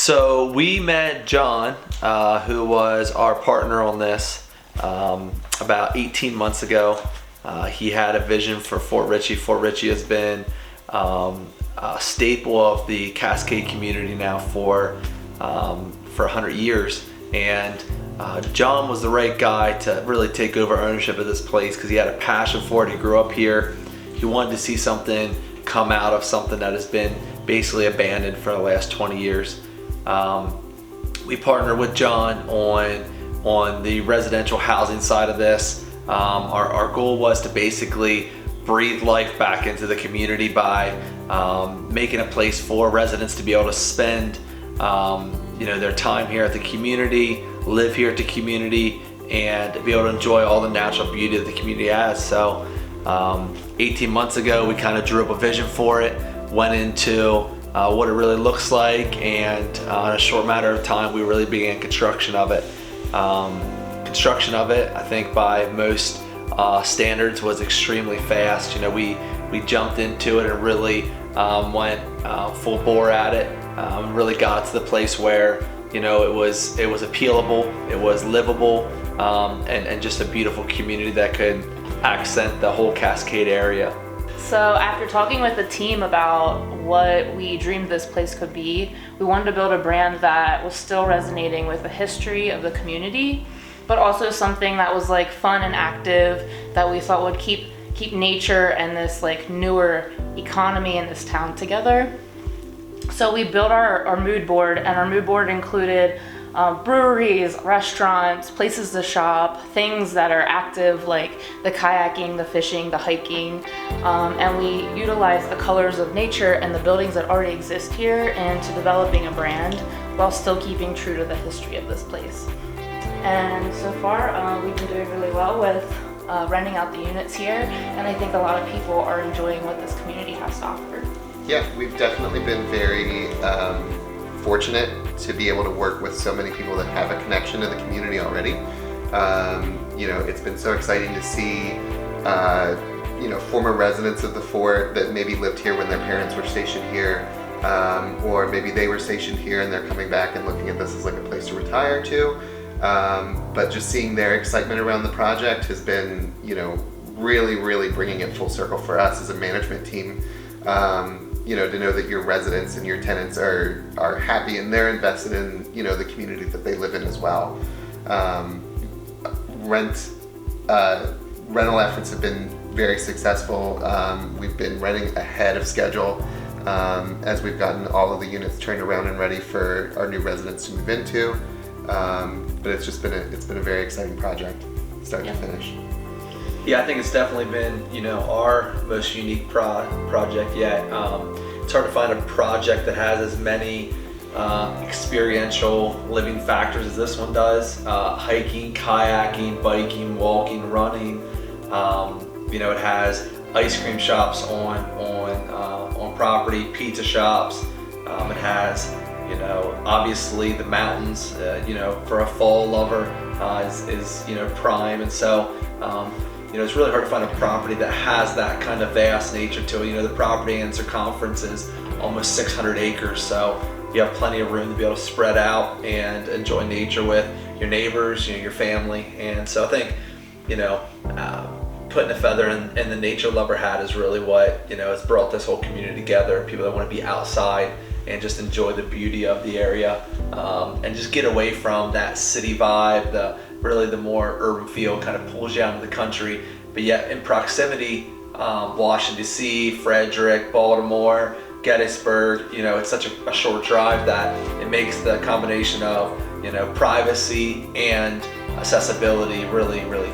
So we met John, who was our partner on this, about 18 months ago. He had a vision for Fort Ritchie. Fort Ritchie has been a staple of the Cascade community now for 100 years. And John was the right guy to really take over ownership of this place because he had a passion for it. He grew up here. He wanted to see something come out of something that has been basically abandoned for the last 20 years. We partnered with John on the residential housing side of this. Our goal was to basically breathe life back into the community by making a place for residents to be able to spend their time here at the community, live here at the community, and be able to enjoy all the natural beauty that the community has. So 18 months ago, we kind of drew up a vision for it, went into what it really looks like, and in a short matter of time, we really began construction of it. I think by most standards was extremely fast. We jumped into it and really went full bore at it. Really got to the place where it was appealable, it was livable, and just a beautiful community that could accent the whole Cascade area. So after talking with the team about what we dreamed this place could be, we wanted to build a brand that was still resonating with the history of the community, but also something that was like fun and active, that we thought would keep nature and this like newer economy in this town together. So we built our mood board, and our mood board included breweries, restaurants, places to shop, things that are active like the kayaking, the fishing, the hiking, and we utilized the colors of nature and the buildings that already exist here into developing a brand while still keeping true to the history of this place. And so far we've been doing really well with renting out the units here, and I think a lot of people are enjoying what this community has to offer. Yeah, we've definitely been very fortunate to be able to work with so many people that have a connection to the community already. It's been so exciting to see former residents of the fort that maybe lived here when their parents were stationed here, or maybe they were stationed here and they're coming back and looking at this as like a place to retire to. But just seeing their excitement around the project has been, really, really bringing it full circle for us as a management team. To know that your residents and your tenants are happy and they're invested in, the community that they live in as well. Rental efforts have been very successful. We've been renting ahead of schedule as we've gotten all of the units turned around and ready for our new residents to move into. But it's been a very exciting project, start to finish. Yeah, I think it's definitely been, our most unique project yet. It's hard to find a project that has as many experiential living factors as this one does. Hiking, kayaking, biking, walking, running. It has ice cream shops on property, pizza shops. It has, obviously the mountains. For a fall lover is prime, and so. It's really hard to find a property that has that kind of vast nature to it. The property in circumference is almost 600 acres, so you have plenty of room to be able to spread out and enjoy nature with your neighbors, your family. And so I think, putting a feather in the nature lover hat is really what, has brought this whole community together. People that want to be outside and just enjoy the beauty of the area, and just get away from that city vibe. The more urban feel kind of pulls you out into the country, but yet in proximity, Washington D.C., Frederick, Baltimore, Gettysburg, it's such a short drive that it makes the combination of privacy and accessibility really, really